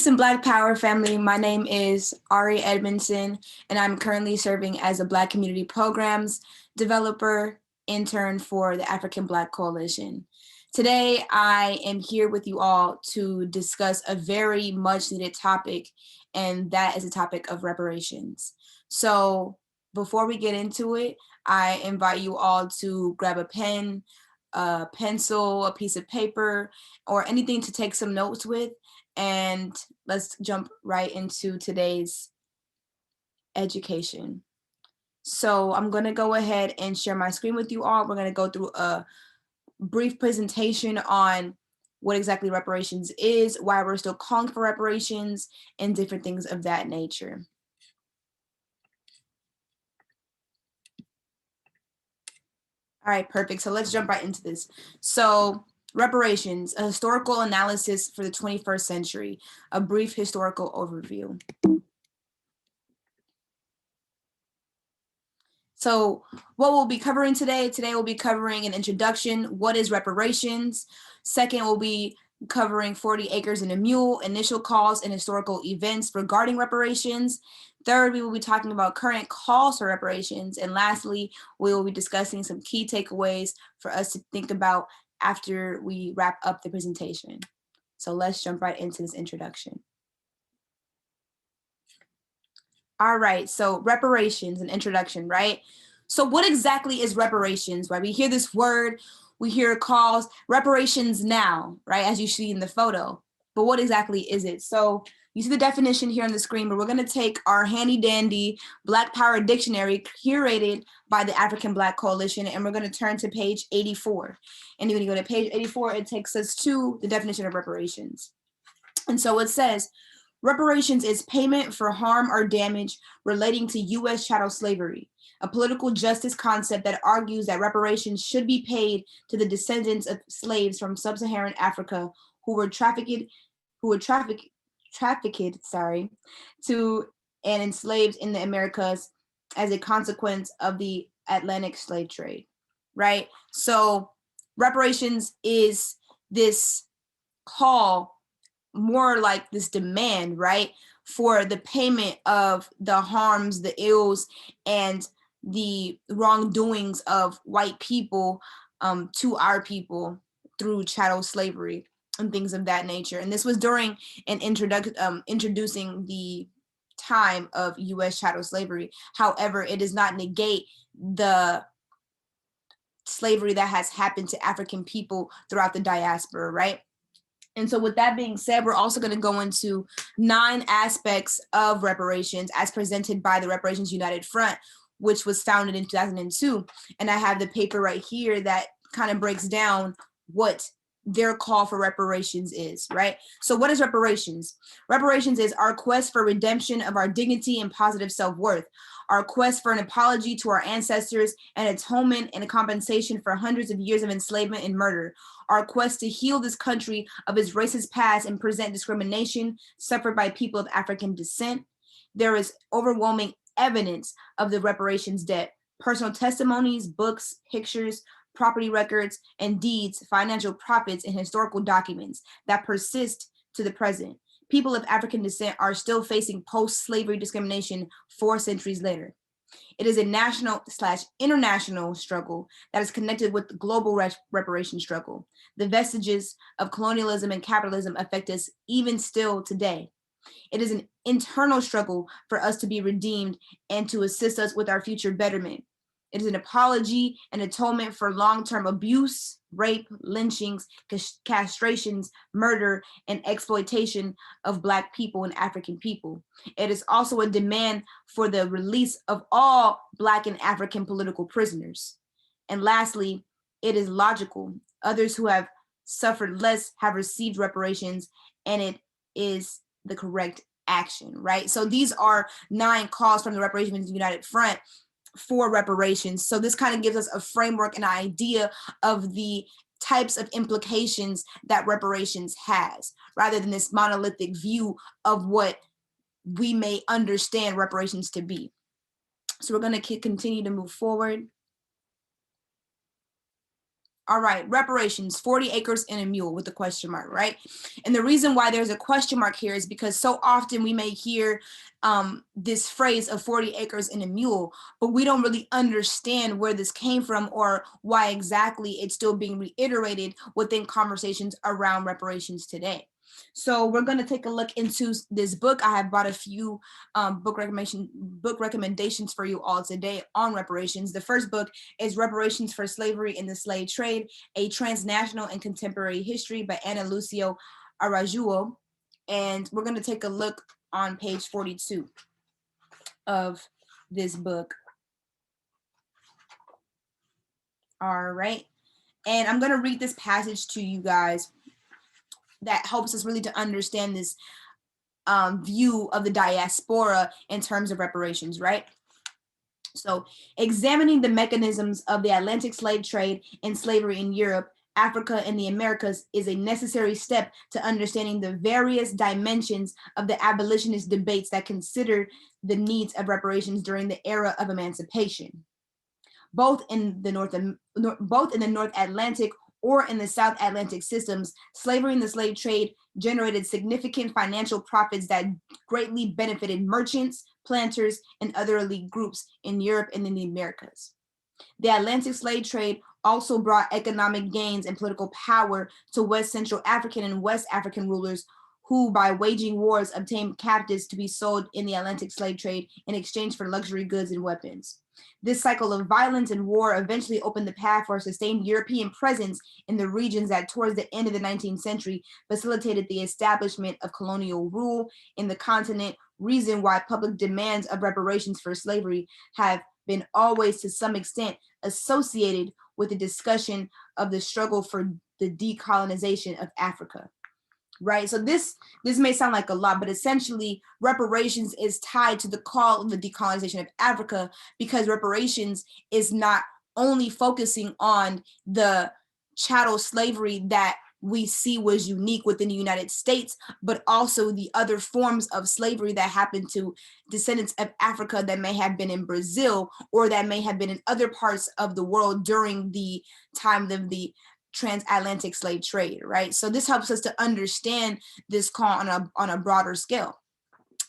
Peace and Black Power family. My name is Auree Edmundson, and I'm currently serving as a Black Community Programs Developer Intern for the African Black Coalition. Today, I am here with you all to discuss a very much needed topic, and that is the topic of reparations. So before we get into it, I invite you all to grab a pen, a pencil, a piece of paper, or anything to take some notes with. And let's jump right into today's education. So I'm going to go ahead and share my screen with you all. We're going to go through a brief presentation on what exactly reparations is, why we're still calling for reparations, and different things of that nature. All right, perfect. So let's jump right into this. So reparations, a historical analysis for the 21st century, a brief historical overview. So what we'll be covering today we'll be covering an introduction, what is reparations? Second, we'll be covering 40 acres and a mule, initial cause and historical events regarding reparations. Third, we will be talking about current calls for reparations. And lastly, we will be discussing some key takeaways for us to think about after we wrap up the presentation. So let's jump right into this introduction. All right, so reparations, an introduction, right? So what exactly is reparations, right? We hear this word, we hear calls, reparations now, right? As you see in the photo, but what exactly is it? So you see the definition here on the screen, but we're gonna take our handy dandy Black Power dictionary curated by the African Black Coalition, and we're gonna turn to page 84. And when you go to page 84, it takes us to the definition of reparations. And so it says, reparations is payment for harm or damage relating to U.S. chattel slavery, a political justice concept that argues that reparations should be paid to the descendants of slaves from sub-Saharan Africa who were trafficked to and enslaved in the Americas as a consequence of the Atlantic slave trade, right? So reparations is this call, more like this demand, right, for the payment of the harms, the ills, and the wrongdoings of white people to our people through chattel slavery and things of that nature. And this was during an introducing the time of U.S. chattel slavery. However, it does not negate the slavery that has happened to African people throughout the diaspora, right? And so with that being said, we're also going to go into 9 aspects of reparations as presented by the Reparations United Front, which was founded in 2002. And I have the paper right here that kind of breaks down what their call for reparations is, right? So what is reparations? Reparations is our quest for redemption of our dignity and positive self-worth, our quest for an apology to our ancestors, and atonement and a compensation for hundreds of years of enslavement and murder, our quest to heal this country of its racist past and present discrimination suffered by people of African descent. There is overwhelming evidence of the reparations debt, personal testimonies, books, pictures, property records, and deeds, financial profits, and historical documents that persist to the present. People of African descent are still facing post-slavery discrimination 4 centuries later. It is a national/international struggle that is connected with the global reparation struggle. The vestiges of colonialism and capitalism affect us even still today. It is an internal struggle for us to be redeemed and to assist us with our future betterment. It is an apology and atonement for long-term abuse, rape, lynchings, castrations, murder, and exploitation of Black people and African people. It is also a demand for the release of all Black and African political prisoners. And lastly, it is logical. Others who have suffered less have received reparations, and it is the correct action, right? So these are 9 calls from the Reparations United Front for reparations. So this kind of gives us a framework and idea of the types of implications that reparations has, rather than this monolithic view of what we may understand reparations to be. So we're going to continue to move forward. All right, reparations, 40 acres and a mule with a question mark, right? And the reason why there's a question mark here is because so often we may hear this phrase of 40 acres and a mule, but we don't really understand where this came from or why exactly it's still being reiterated within conversations around reparations today. So we're going to take a look into this book. I have brought a few book recommendations for you all today on reparations. The first book is Reparations for Slavery in the Slave Trade, a Transnational and Contemporary History by Ana Lucio Araújo. And we're going to take a look on page 42 of this book. All right. And I'm going to read this passage to you guys that helps us really to understand this view of the diaspora in terms of reparations, right? So, examining the mechanisms of the Atlantic slave trade and slavery in Europe, Africa, and the Americas is a necessary step to understanding the various dimensions of the abolitionist debates that consider the needs of reparations during the era of emancipation. Both in the North Atlantic or in the South Atlantic systems, slavery and the slave trade generated significant financial profits that greatly benefited merchants, planters, and other elite groups in Europe and in the Americas. The Atlantic slave trade also brought economic gains and political power to West Central African and West African rulers who, by waging wars, obtained captives to be sold in the Atlantic slave trade in exchange for luxury goods and weapons. This cycle of violence and war eventually opened the path for a sustained European presence in the regions that, towards the end of the 19th century, facilitated the establishment of colonial rule in the continent, reason why public demands of reparations for slavery have been always, to some extent, associated with the discussion of the struggle for the decolonization of Africa. Right, so this may sound like a lot, but essentially reparations is tied to the call of the decolonization of Africa, because reparations is not only focusing on the chattel slavery that we see was unique within the United States, but also the other forms of slavery that happened to descendants of Africa that may have been in Brazil or that may have been in other parts of the world during the time of the transatlantic slave trade, right? So this helps us to understand this call on a broader scale.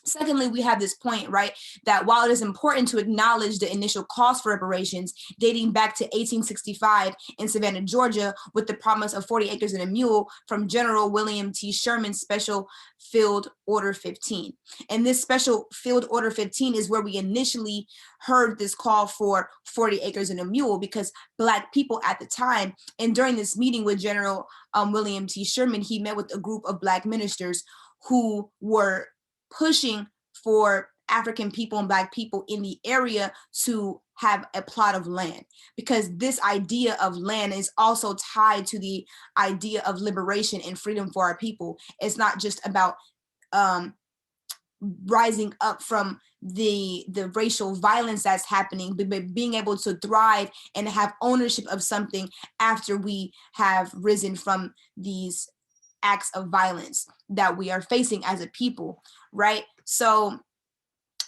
Secondly, we have this point, right, that while it is important to acknowledge the initial cost for reparations dating back to 1865 in Savannah, Georgia, with the promise of 40 acres and a mule from General William T. Sherman's Special Field Order 15. And this Special Field Order 15 is where we initially heard this call for 40 acres and a mule, because Black people at the time, and during this meeting with General William T. Sherman, he met with a group of Black ministers who were pushing for African people and Black people in the area to have a plot of land, because this idea of land is also tied to the idea of liberation and freedom for our people. It's not just about rising up from the racial violence that's happening, but being able to thrive and have ownership of something after we have risen from these acts of violence that we are facing as a people, right? So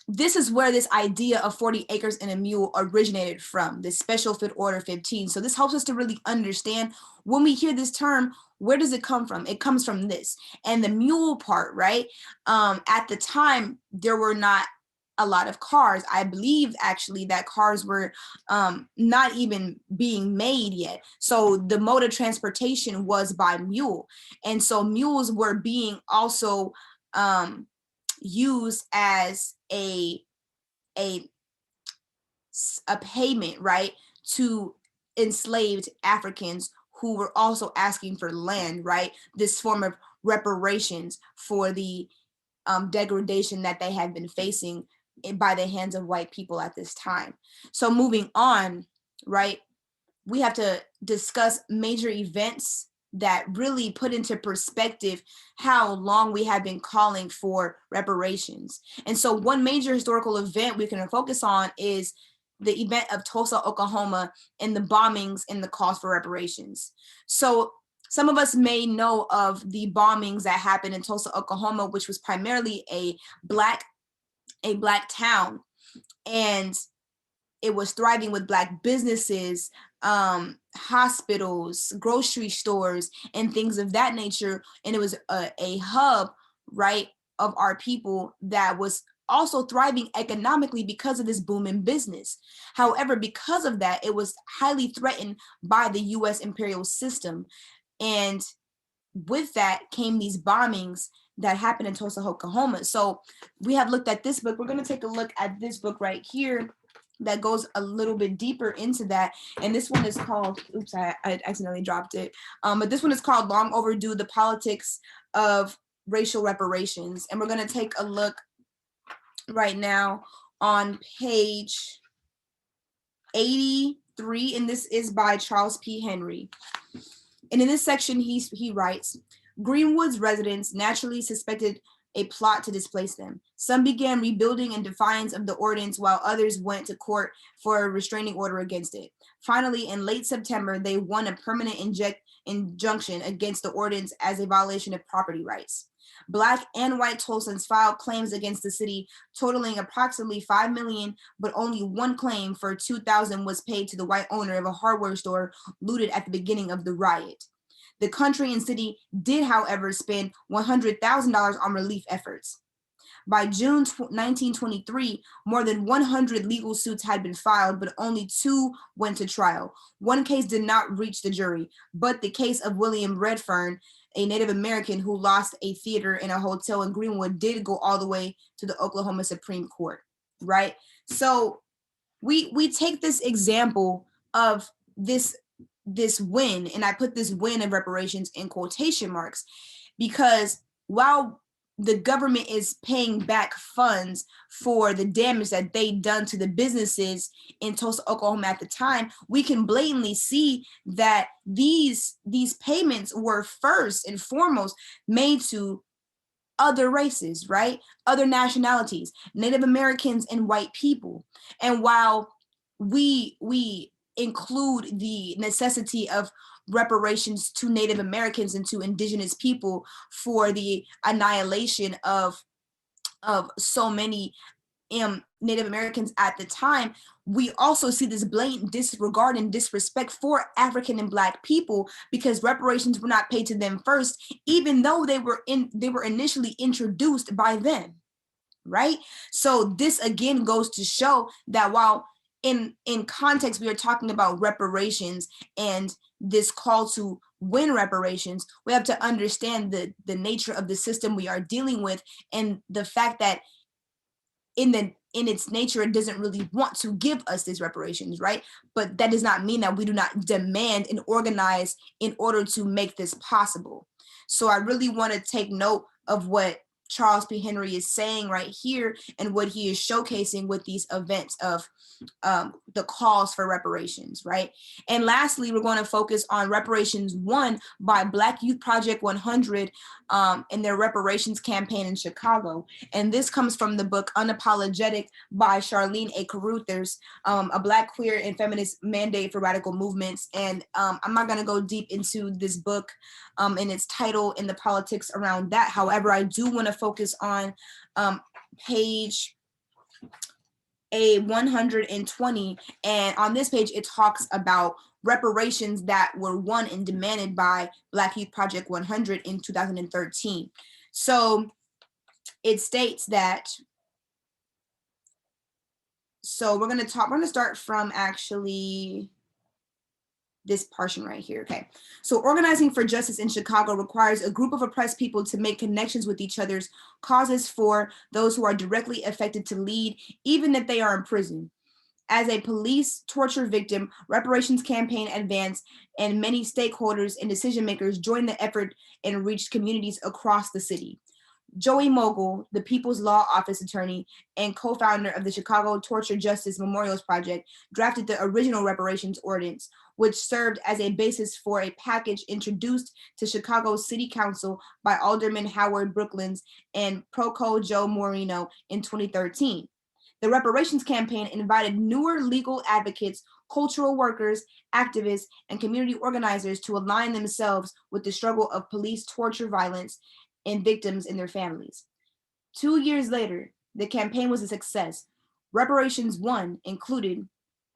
this is where this idea of 40 acres and a mule originated from, this Special Field Order 15. So this helps us to really understand, when we hear this term, where does it come from? It comes from this. And the mule part, right? At the time, there were not a lot of cars. I believe actually that cars were not even being made yet. So the mode of transportation was by mule. And so mules were being also used as a payment, right, to enslaved Africans who were also asking for land, right? This form of reparations for the degradation that they had been facing by the hands of white people at this time. So moving on, right, we have to discuss major events that really put into perspective how long we have been calling for reparations. And so one major historical event we can focus on is the event of Tulsa, Oklahoma, and the bombings and the calls for reparations. So some of us may know of the bombings that happened in Tulsa, Oklahoma, which was primarily a black town. And it was thriving with Black businesses, hospitals, grocery stores, and things of that nature. And it was a hub, right, of our people that was also thriving economically because of this boom in business. However, because of that, it was highly threatened by the U.S. imperial system. And with that came these bombings that happened in Tulsa, Oklahoma. So we have looked at this book. We're going to take a look at this book right here that goes a little bit deeper into that. And this one is called, oops, I accidentally dropped it. But this one is called Long Overdue, The Politics of Racial Reparations. And we're going to take a look right now on page 83. And this is by Charles P. Henry. And in this section, he writes, Greenwood's residents naturally suspected a plot to displace them. Some began rebuilding in defiance of the ordinance, while others went to court for a restraining order against it. Finally, in late September, they won a permanent injunction against the ordinance as a violation of property rights. Black and white Tulsans filed claims against the city, totaling approximately $5 million, but only one claim for $2,000 was paid to the white owner of a hardware store looted at the beginning of the riot. The country and city did, however, spend $100,000 on relief efforts. By June 1923, more than 100 legal suits had been filed, but only 2 went to trial. One case did not reach the jury, but the case of William Redfern, a Native American who lost a theater in a hotel in Greenwood, did go all the way to the Oklahoma Supreme Court, right? So we take this example of this win, and I put this win of reparations in quotation marks, because while the government is paying back funds for the damage that they done to the businesses in Tulsa, Oklahoma at the time, we can blatantly see that these payments were first and foremost made to other races, right? Other nationalities, Native Americans and white people. And while we include the necessity of reparations to Native Americans and to indigenous people for the annihilation of so many Native Americans at the time, we also see this blatant disregard and disrespect for African and Black people, because reparations were not paid to them first, even though they were initially introduced by them, right? So this again goes to show that while in context we are talking about reparations and this call to win reparations, we have to understand the nature of the system we are dealing with, and the fact that in its nature, it doesn't really want to give us these reparations, right? But that does not mean that we do not demand and organize in order to make this possible. So I really want to take note of what Charles P. Henry is saying right here and what he is showcasing with these events of the calls for reparations, right? And lastly, we're going to focus on Reparations 1 by Black Youth Project 100 and their reparations campaign in Chicago. And this comes from the book Unapologetic by Charlene A. Carruthers, a Black, queer, and feminist mandate for radical movements. And I'm not going to go deep into this book and its title and the politics around that. However, I do want to focus on page 120, and on this page it talks about reparations that were won and demanded by Black Youth Project 100 in 2013. So it states that, so we're going to start from actually this portion right here. Okay. So organizing for justice in Chicago requires a group of oppressed people to make connections with each other's causes for those who are directly affected to lead, even if they are in prison. As a police torture victim, reparations campaign advanced, and many stakeholders and decision makers joined the effort and reached communities across the city. Joey Mogul, the People's Law Office attorney and co-founder of the Chicago Torture Justice Memorials Project, drafted the original reparations ordinance, which served as a basis for a package introduced to Chicago City Council by Alderman Howard Brooklands and Proco Joe Moreno in 2013. The reparations campaign invited newer legal advocates, cultural workers, activists, and community organizers to align themselves with the struggle of police torture violence and victims and their families. 2 years later, the campaign was a success. Reparations 1 included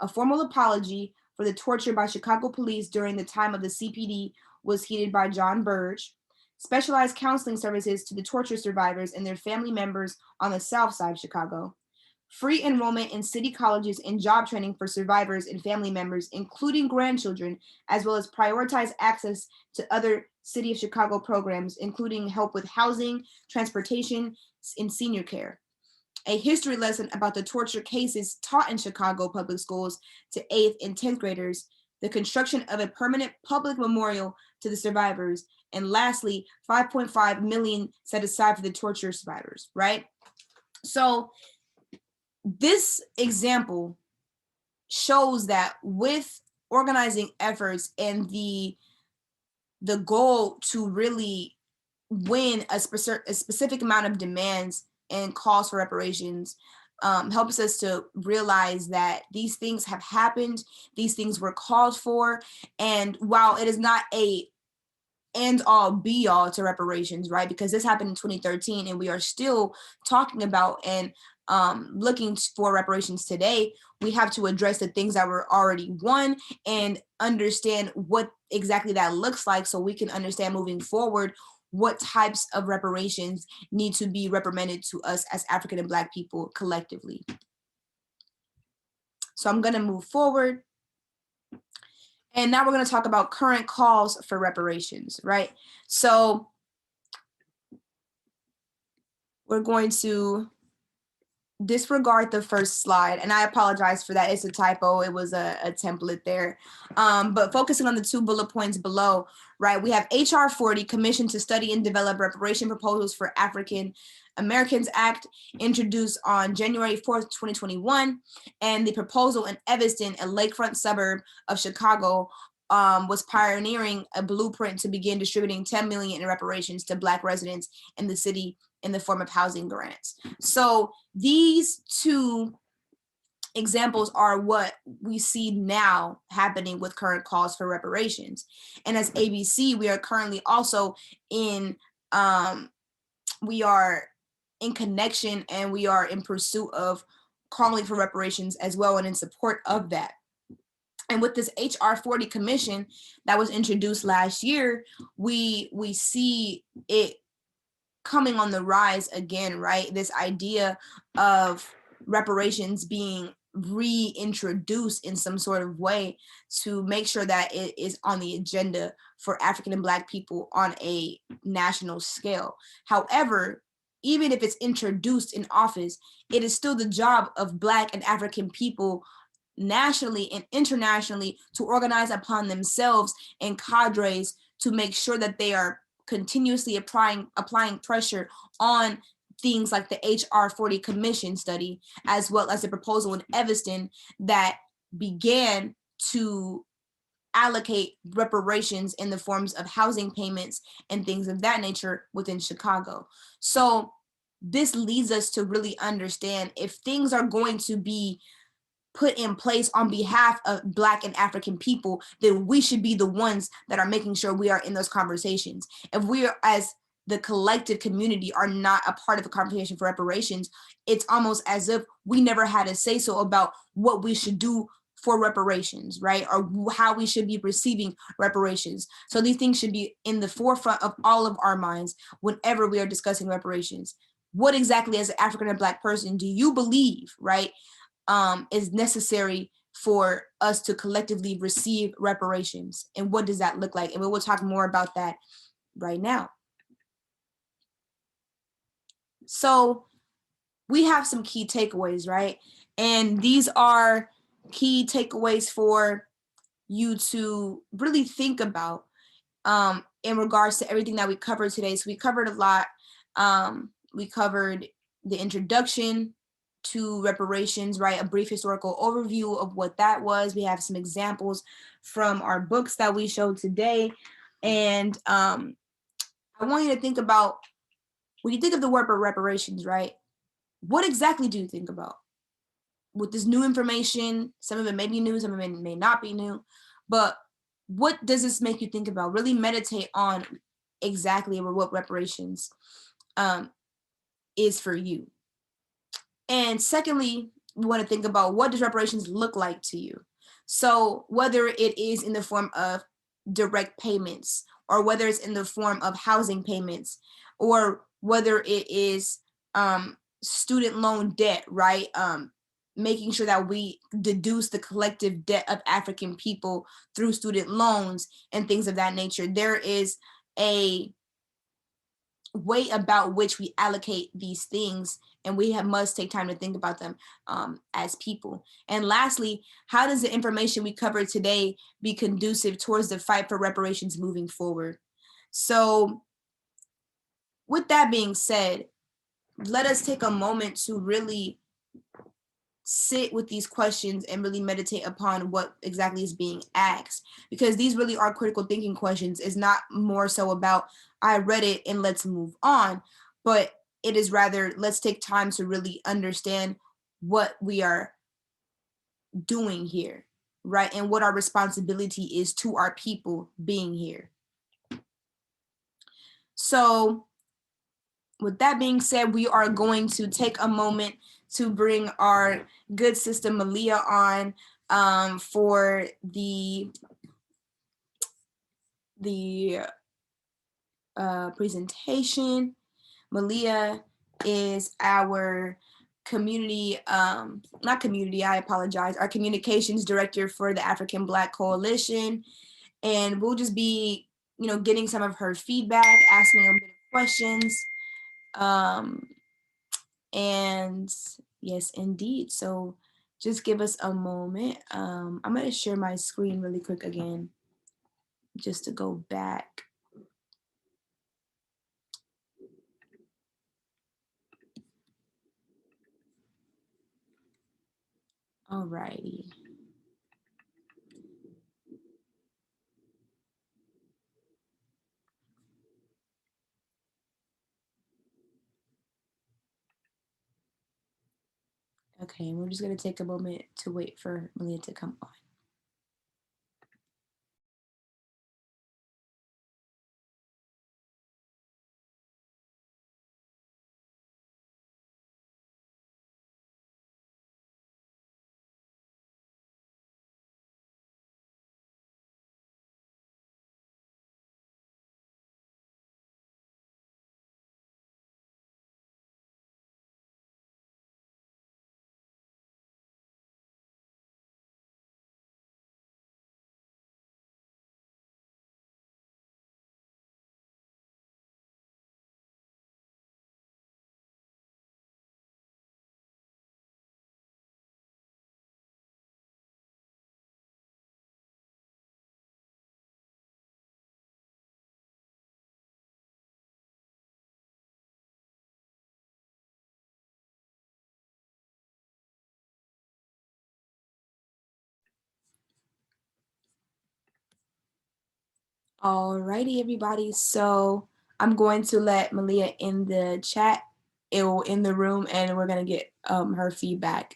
A formal apology for the torture by Chicago police during the time of the CPD was heeded by John Burge. Specialized counseling services to the torture survivors and their family members on the south side of Chicago. Free enrollment in city colleges and job training for survivors and family members, including grandchildren, as well as prioritized access to other City of Chicago programs, including help with housing, transportation, and senior care. A history lesson about the torture cases taught in Chicago public schools to 8th and 10th graders, the construction of a permanent public memorial to the survivors, and lastly, 5.5 million set aside for the torture survivors, right? So this example shows that with organizing efforts and the goal to really win a specific amount of demands and calls for reparations, helps us to realize that these things have happened, these things were called for, and while it is not a end all be all to reparations, right? Because this happened in 2013 and we are still talking about and looking for reparations today, we have to address the things that were already won and understand what exactly that looks like so we can understand moving forward what types of reparations need to be recommended to us as African and Black people collectively. So I'm going to move forward. And now we're going to talk about current calls for reparations, right? So we're going to disregard the first slide, and I apologize for that. It's a typo. It was a template there. But focusing on the 2 bullet points below, right? We have HR 40, Commission to Study and Develop Reparation Proposals for African Americans Act, introduced on January 4th, 2021. And the proposal in Evanston, a lakefront suburb of Chicago, was pioneering a blueprint to begin distributing 10 million in reparations to Black residents in the city in the form of housing grants. So these 2 examples are what we see now happening with current calls for reparations. And as ABC, we are currently also in, we are in connection and we are in pursuit of calling for reparations as well and in support of that. And with this HR 40 commission that was introduced last year, we see it coming on the rise again, right? This idea of reparations being reintroduced in some sort of way to make sure that it is on the agenda for African and Black people on a national scale. However, even if it's introduced in office, it is still the job of Black and African people nationally and internationally to organize upon themselves and cadres to make sure that they are continuously applying pressure on things like the HR 40 commission study, as well as the proposal in Evanston that began to allocate reparations in the forms of housing payments and things of that nature within Chicago. So this leads us to really understand if things are going to be put in place on behalf of Black and African people, then we should be the ones that are making sure we are in those conversations. If we are, as the collective community, are not a part of a conversation for reparations, it's almost as if we never had a say so about what we should do for reparations, right? Or how we should be receiving reparations. So these things should be in the forefront of all of our minds whenever we are discussing reparations. What exactly, as an African and Black person, do you believe, right, is necessary for us to collectively receive reparations? And what does that look like? And we will talk more about that right now. So we have some key takeaways, right? And these are key takeaways for you to really think about in regards to everything that we covered today. So we covered a lot. We covered the introduction to reparations, right? A brief historical overview of what that was. We have some examples from our books that we showed today. And I want you to think about, when you think of the word reparations, right? What exactly do you think about? With this new information, some of it may be new, some of it may not be new, but what does this make you think about? Really meditate on exactly what reparations is for you. And secondly, we want to think about, what does reparations look like to you? So whether it is in the form of direct payments, or whether it's in the form of housing payments, or whether it is student loan debt, right? Making sure that we deduce the collective debt of African people through student loans and things of that nature. There is a way about which we allocate these things, and we must take time to think about them as people. And lastly, how does the information we covered today be conducive towards the fight for reparations moving forward? So with that being said, let us take a moment to really sit with these questions and really meditate upon what exactly is being asked, because these really are critical thinking questions. It's not more so about, I read it and let's move on, but it is rather, let's take time to really understand what we are doing here, right? And what our responsibility is to our people being here. So with that being said, we are going to take a moment to bring our good sister Malia on for the presentation. Malia is our community, not community, I apologize, our communications director for the African Black Coalition. And we'll just be, getting some of her feedback, asking a bit of questions. And yes, indeed. So just give us a moment. I'm going to share my screen really quick again, just to go back. All righty. Okay, we're just going to take a moment to wait for Malia to come on. All righty, everybody. So I'm going to let Malia in the chat, in the room, and we're going to get her feedback.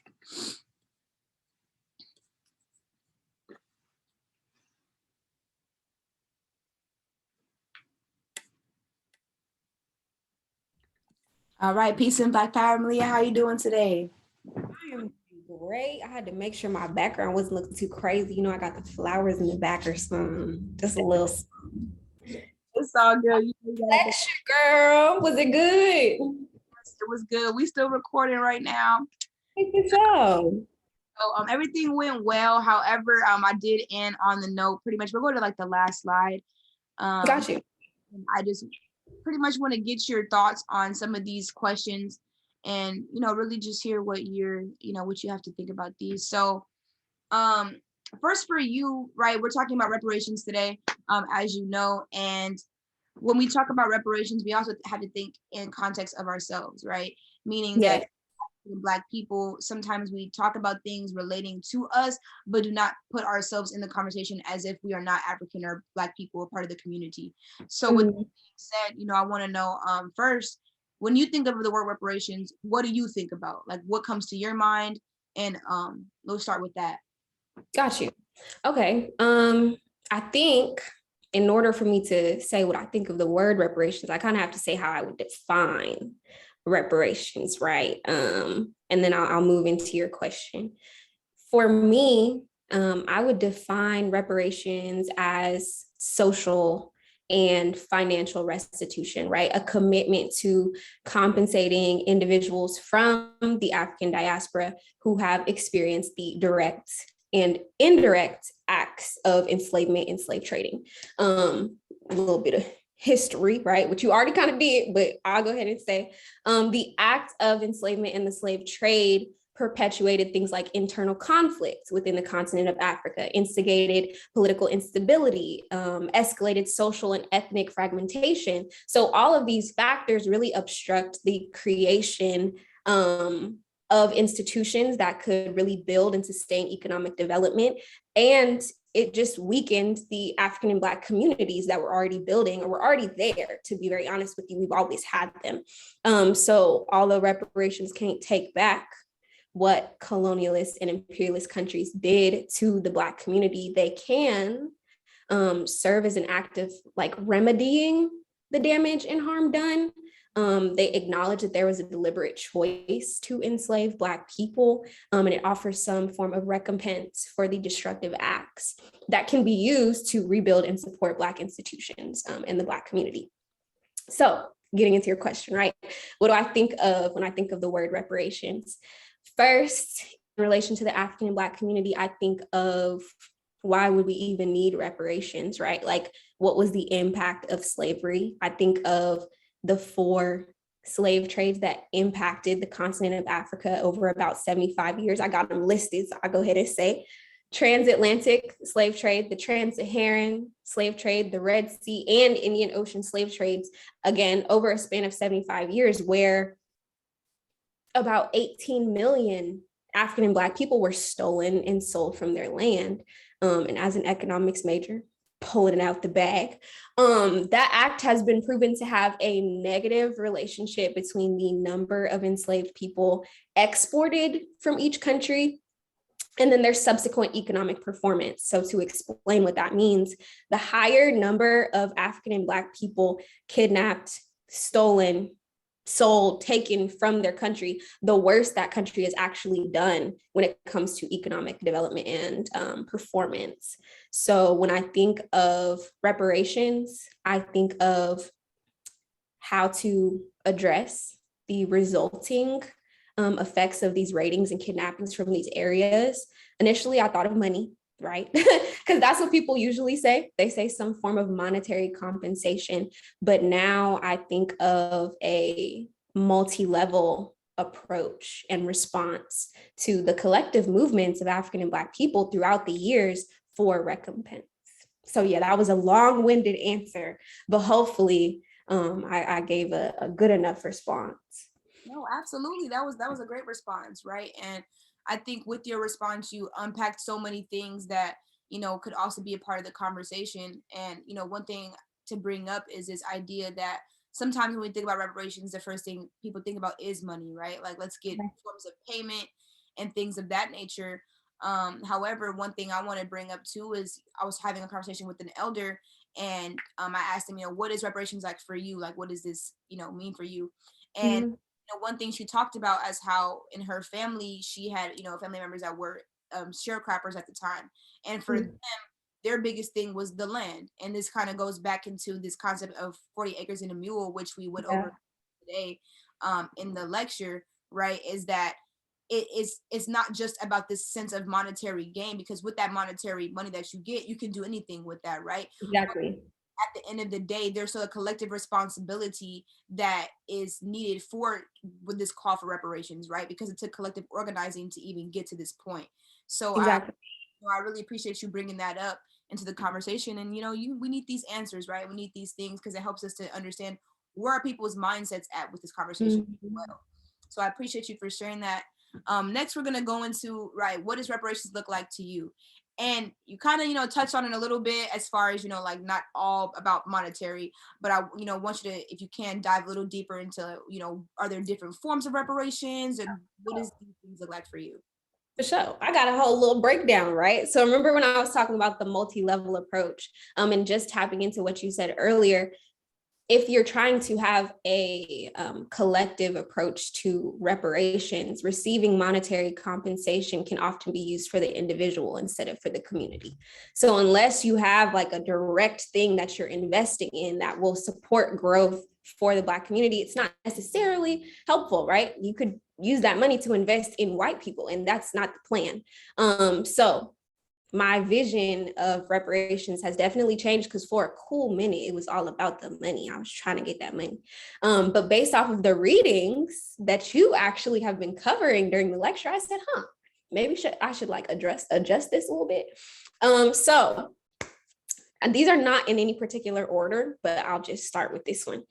All right, peace and Black Power. Malia, how are you doing today? I am great. I had to make sure my background wasn't looking too crazy. I got the flowers in the back or something. Just a little. It's all good. Bless you, girl. Was it good? It was good. We still recording right now. Thank you so. So everything went well. However, I did end on the note, pretty much. We'll go to like the last slide. Got you. I just pretty much want to get your thoughts on some of these questions, and really just hear what what you have to think about these. So first for you, right, we're talking about reparations today, as you know, and when we talk about reparations, we also have to think in context of ourselves, right? Meaning that Black people, sometimes we talk about things relating to us, but do not put ourselves in the conversation as if we are not African or Black people, a part of the community. So with that being said, I want to know first, when you think of the word reparations, what do you think about? Like, what comes to your mind? And let's start with that. Got you. Okay. I think in order for me to say what I think of the word reparations, I kind of have to say how I would define reparations, right? And then I'll move into your question. For me, I would define reparations as social and financial restitution, right? A commitment to compensating individuals from the African diaspora who have experienced the direct and indirect acts of enslavement and slave trading. A little bit of history, right? Which you already kind of did, but I'll go ahead and say the act of enslavement and the slave trade perpetuated things like internal conflicts within the continent of Africa, instigated political instability, escalated social and ethnic fragmentation. So all of these factors really obstruct the creation of institutions that could really build and sustain economic development. And it just weakened the African and Black communities that were already building or were already there. To be very honest with you, we've always had them. So although reparations can't take back what colonialist and imperialist countries did to the Black community, they can serve as an act of like remedying the damage and harm done. They acknowledge that there was a deliberate choice to enslave Black people, and it offers some form of recompense for the destructive acts that can be used to rebuild and support Black institutions and the Black community. So getting into your question, right? What do I think of when I think of the word reparations? First, in relation to the African and Black community, I think of why would we even need reparations, right? Like, what was the impact of slavery? I think of the 4 slave trades that impacted the continent of Africa over about 75 years. I got them listed, so I'll go ahead and say transatlantic slave trade, the trans-Saharan slave trade, the Red Sea and Indian Ocean slave trades, again, over a span of 75 years, where about 18 million African and Black people were stolen and sold from their land. And as an economics major, pulling it out the bag, that act has been proven to have a negative relationship between the number of enslaved people exported from each country and then their subsequent economic performance. So to explain what that means, the higher number of African and Black people kidnapped, stolen, sold, taken from their country, the worse that country has actually done when it comes to economic development and performance. So when I think of reparations, I think of how to address the resulting effects of these ratings and kidnappings from these areas. Initially, I thought of money, right? Because that's what people usually say. They say some form of monetary compensation. But now I think of a multi-level approach and response to the collective movements of African and Black people throughout the years for recompense. So yeah, that was a long-winded answer, but hopefully I gave a good enough response. No, absolutely. That was a great response, right? And I think with your response, you unpacked so many things that, could also be a part of the conversation. And, one thing to bring up is this idea that sometimes when we think about reparations, the first thing people think about is money, right? Like, let's get forms of payment and things of that nature. However, one thing I want to bring up too is I was having a conversation with an elder, and I asked him, what is reparations like for you? Like, what does this, mean for you? And one thing she talked about as how in her family, she had, family members that were sharecroppers at the time. And for them, their biggest thing was the land. And this kind of goes back into this concept of 40 acres and a mule, which we went over today in the lecture, right? Is that it's not just about this sense of monetary gain, because with that monetary money that you get, you can do anything with that, right? Exactly. At the end of the day, there's still a collective responsibility that is needed with this call for reparations, right? Because it took collective organizing to even get to this point. So exactly. I really appreciate you bringing that up into the conversation. And, we need these answers, right? We need these things because it helps us to understand where are people's mindsets at with this conversation as well. So I appreciate you for sharing that. Next, we're going to go into, right, what does reparations look like to you? And you kind of, touched on it a little bit as far as, like not all about monetary, but I, want you to, if you can, dive a little deeper into, are there different forms of reparations, and what does these things look like for you? For sure. I got a whole little breakdown, right? So remember when I was talking about the multi-level approach and just tapping into what you said earlier, if you're trying to have a collective approach to reparations, receiving monetary compensation can often be used for the individual instead of for the community. So unless you have like a direct thing that you're investing in that will support growth for the Black community, it's not necessarily helpful, right? You could use that money to invest in white people, and that's not the plan. So my vision of reparations has definitely changed, because for a cool minute, it was all about the money. I was trying to get that money. But based off of the readings that you actually have been covering during the lecture, I said, maybe I should like adjust this a little bit. So these are not in any particular order, but I'll just start with this one.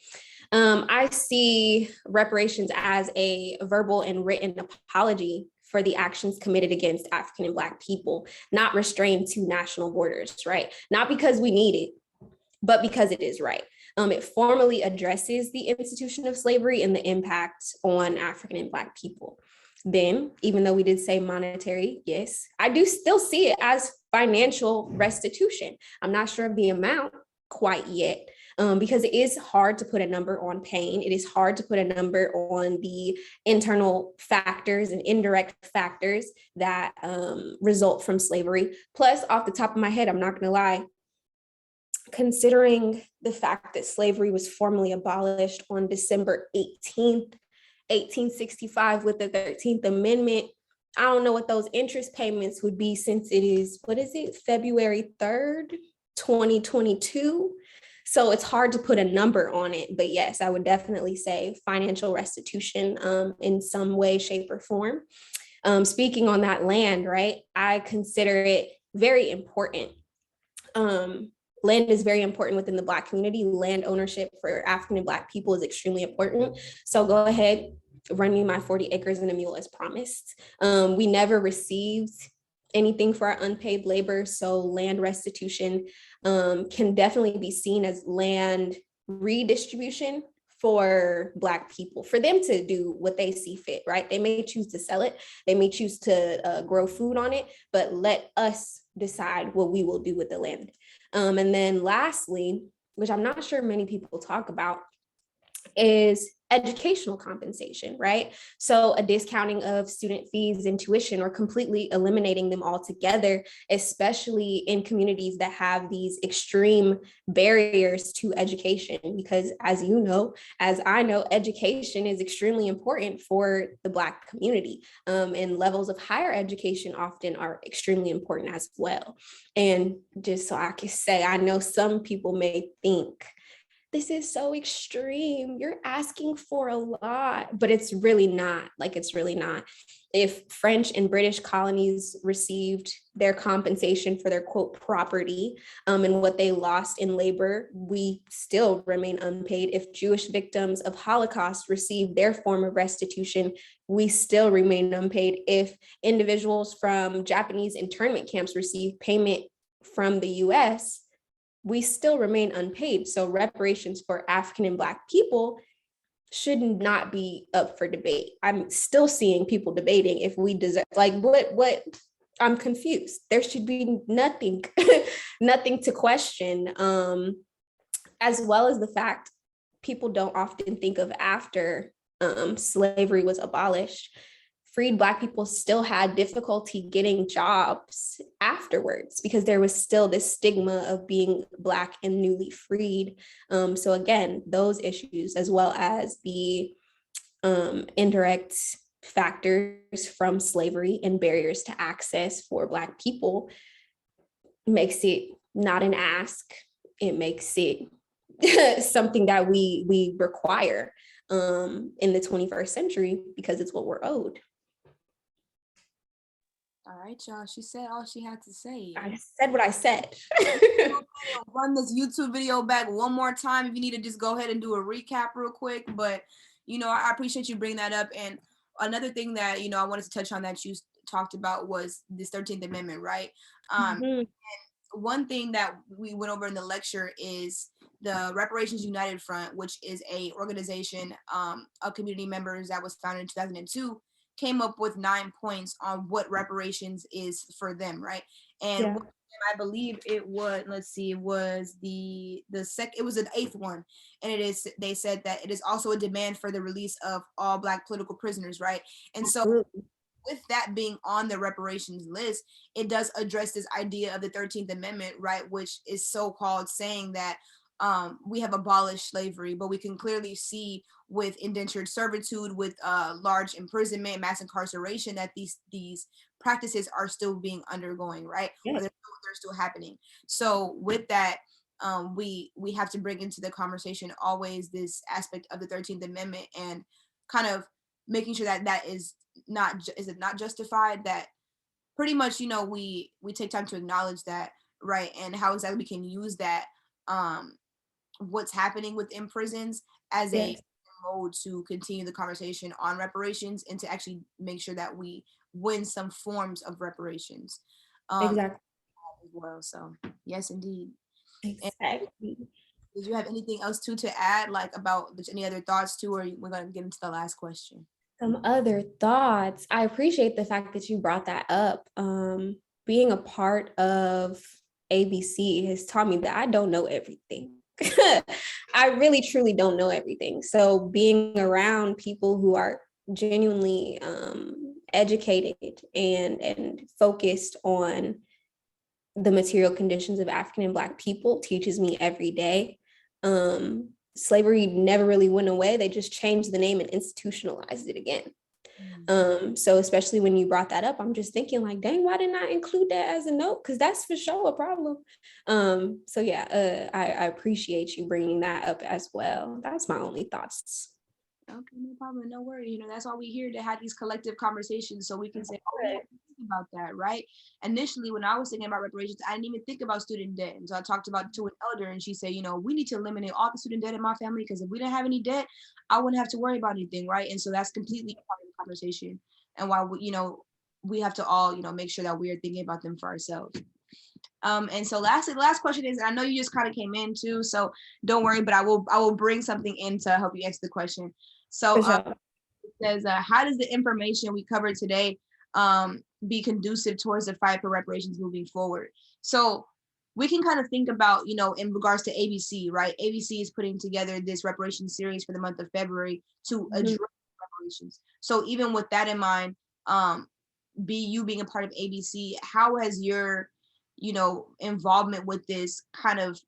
I see reparations as a verbal and written apology for the actions committed against African and Black people, not restrained to national borders, right? Not because we need it, but because it is right. It formally addresses the institution of slavery and the impact on African and Black people. Then, even though we did say monetary, yes, I do still see it as financial restitution. I'm not sure of the amount quite yet, because it is hard to put a number on pain. It is hard to put a number on the internal factors and indirect factors that result from slavery. Plus, off the top of my head, I'm not going to lie, considering the fact that slavery was formally abolished on December 18th, 1865 with the 13th Amendment, I don't know what those interest payments would be, since it is, February 3rd, 2022. So it's hard to put a number on it, but yes, I would definitely say financial restitution in some way, shape, or form. Speaking on that land, right, I consider it very important. Land is very important within the Black community. Land ownership for African and Black people is extremely important. So go ahead, run me my 40 acres and a mule as promised. We never received anything for our unpaid labor, so land restitution can definitely be seen as land redistribution for Black people, for them to do what they see fit, right? They may choose to sell it, they may choose to grow food on it, but let us decide what we will do with the land. And then lastly, which I'm not sure many people talk about, is educational compensation, right? So a discounting of student fees and tuition, or completely eliminating them altogether, especially in communities that have these extreme barriers to education. Because as you know, as I know, education is extremely important for the Black community, and levels of higher education often are extremely important as well. And just so I can say, I know some people may think, this is so extreme, you're asking for a lot, but it's really not. It's really not. If French and British colonies received their compensation for their, quote, property, and what they lost in labor, we still remain unpaid. If Jewish victims of Holocaust received their form of restitution, we still remain unpaid. If individuals from Japanese internment camps receive payment from the US, we still remain unpaid. So reparations for African and Black people should not be up for debate. I'm still seeing people debating if we deserve, what, I'm confused. There should be nothing, nothing to question, as well as the fact people don't often think of after slavery was abolished. Freed Black people still had difficulty getting jobs afterwards, because there was still this stigma of being Black and newly freed. So again, those issues, as well as the indirect factors from slavery and barriers to access for Black people, makes it not an ask. It makes it something that we require in the 21st century, because it's what we're owed. All right, y'all. She said all she had to say. I said what I said. Run this YouTube video back one more time. If you need to just go ahead and do a recap real quick. But, I appreciate you bringing that up. And another thing that, I wanted to touch on that you talked about was this 13th Amendment, right? And one thing that we went over in the lecture is the Reparations United Front, which is a organization of community members that was founded in 2002, came up with 9 points on what reparations is for them, right? And what I believe it was, let's see, it was it was an eighth one. And they said that it is also a demand for the release of all Black political prisoners, right? And so Absolutely. with that being on the reparations list, it does address this idea of the 13th Amendment, right, which is so-called saying that we have abolished slavery, but we can clearly see with indentured servitude, with large imprisonment, mass incarceration, that these practices are still being undergoing, right? Or Yes. they're still happening. So with that, we have to bring into the conversation always this aspect of the 13th Amendment and kind of making sure that that is it not justified, that pretty much, we take time to acknowledge that, right, and how exactly we can use that, what's happening within prisons as a Yes. mode to continue the conversation on reparations and to actually make sure that we win some forms of reparations Exactly. as well. So yes, indeed. And Exactly. did you have anything else to add, like about any other thoughts too, or we're gonna get into the last question? Some other thoughts. I appreciate the fact that you brought that up. Being a part of ABC has taught me that I don't know everything. I really truly don't know everything. So being around people who are genuinely educated and focused on the material conditions of African and Black people teaches me every day. Slavery never really went away. They just changed the name and institutionalized it again. So especially when you brought that up, I'm just thinking like, dang, why didn't I include that as a note? Because that's for sure a problem. So yeah, I appreciate you bringing that up as well. That's my only thoughts. Okay, no problem, no worry. That's why we're here, to have these collective conversations so we can say, oh, yeah, think about that, right? Initially, when I was thinking about reparations, I didn't even think about student debt. And so I talked about it to an elder, and she said, we need to eliminate all the student debt in my family, because if we didn't have any debt, I wouldn't have to worry about anything, right? And so that's completely part of the conversation, and why we have to all make sure that we are thinking about them for ourselves. And so lastly, the last question is, I know you just kind of came in too, so don't worry, but I will bring something in to help you answer the question. So For sure. it says, how does the information we covered today be conducive towards the fight for reparations moving forward? So we can kind of think about, in regards to ABC, right? ABC is putting together this reparations series for the month of February to address reparations. So even with that in mind, you being a part of ABC, how has your, involvement with this kind of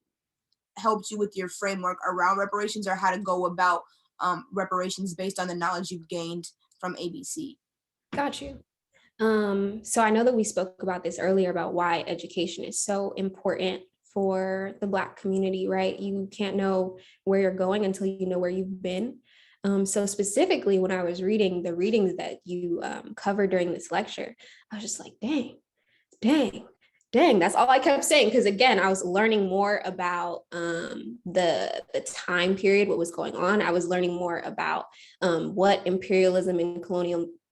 helped you with your framework around reparations, or how to go about reparations based on the knowledge you've gained from ABC? Got you. So I know that we spoke about this earlier about why education is so important for the Black community, right? You can't know where you're going until you know where you've been. So specifically, when I was reading the readings that you covered during this lecture, I was just like, dang, that's all I kept saying. Because again, I was learning more about the time period, what was going on. I was learning more about what imperialism and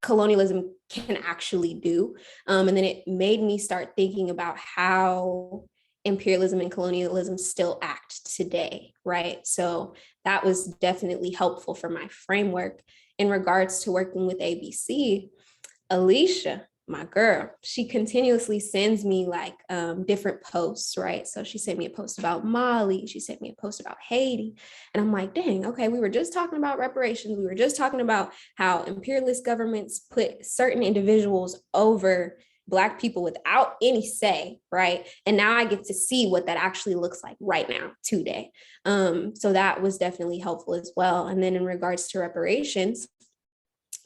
colonialism can actually do. And then it made me start thinking about how imperialism and colonialism still act today, right? So that was definitely helpful for my framework. In regards to working with ABC, Alicia, my girl, she continuously sends me like different posts, right? So she sent me a post about Mali, she sent me a post about Haiti, and I'm like, dang, okay, we were just talking about reparations, we were just talking about how imperialist governments put certain individuals over Black people without any say, right? And now I get to see what that actually looks like right now, today. So that was definitely helpful as well. And then in regards to reparations,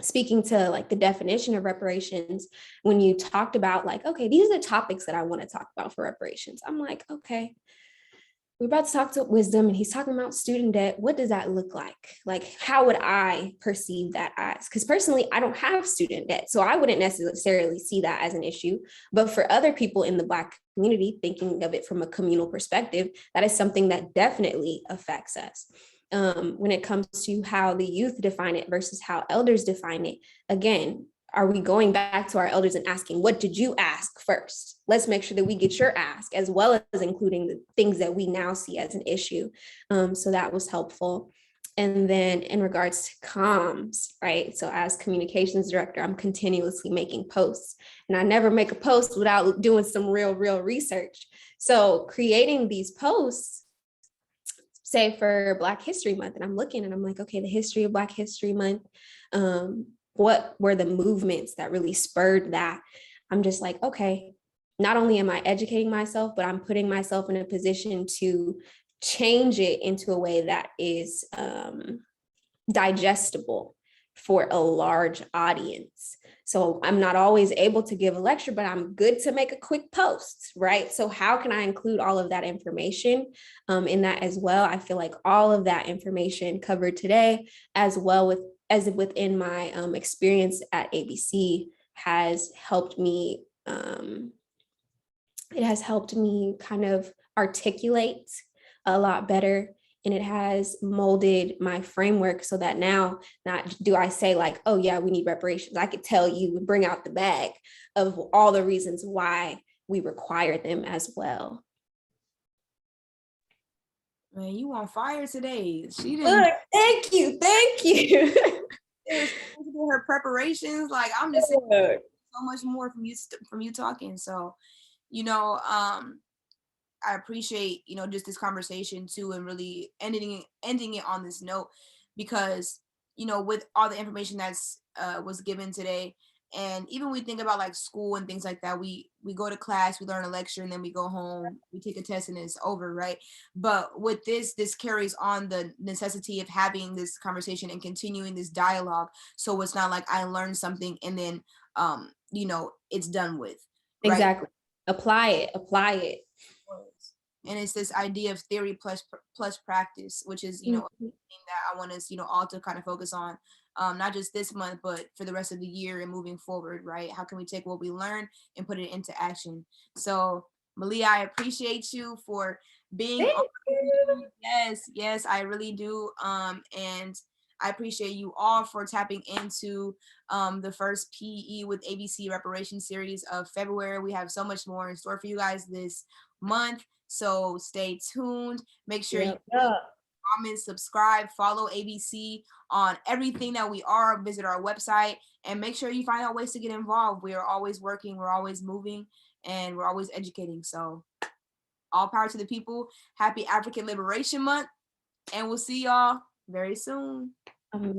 speaking to like the definition of reparations, when you talked about like, okay, these are the topics that I want to talk about for reparations. I'm like, okay, we're about to talk to wisdom and he's talking about student debt. What does that look like? Like, how would I perceive that as? Because personally, I don't have student debt, so I wouldn't necessarily see that as an issue. But for other people in the Black community, thinking of it from a communal perspective, that is something that definitely affects us. When it comes to how the youth define it versus how elders define it, again, are we going back to our elders and asking, what did you ask first? Let's make sure that we get your ask, as well as including the things that we now see as an issue. So that was helpful. And then in regards to comms, right? So as communications director, I'm continuously making posts, and I never make a post without doing some real research. So creating these posts, say for Black History Month, and I'm looking and I'm like, okay, the history of Black History Month, what were the movements that really spurred that? I'm just like, okay, not only am I educating myself, but I'm putting myself in a position to change it into a way that is digestible for a large audience. So I'm not always able to give a lecture, but I'm good to make a quick post, right? So how can I include all of that information in that as well? I feel like all of that information covered today, as well as within my experience at ABC, has helped me. It has helped me kind of articulate a lot better, and it has molded my framework so that now, not do I say like, oh yeah, we need reparations. I could tell you and bring out the bag of all the reasons why we require them as well. Man, you on fire today. She didn't. Good. Thank you. Her preparations, like I'm just saying so much more from you talking. So, I appreciate, just this conversation too, and really ending it on this note, because, with all the information that's was given today, and even we think about like school and things like that, we go to class, we learn a lecture, and then we go home, we take a test, and it's over, right? But with this carries on the necessity of having this conversation and continuing this dialogue, so it's not like I learned something and then it's done with, right? Exactly. Apply it. And it's this idea of theory plus practice, which is thing that I want us all to kind of focus on, not just this month but for the rest of the year and moving forward, right? How can we take what we learn and put it into action? So Malia, I appreciate you for being on. Yes, I really do. And I appreciate you all for tapping into the first PE with ABC Reparations series of February. We have so much more in store for you guys this month, so stay tuned. Make sure you comment, subscribe, follow ABC on everything that we are. Visit our website and make sure you find out ways to get involved. We are always working, we're always moving, and we're always educating. So all power to the people. Happy African Liberation Month, and we'll see y'all very soon.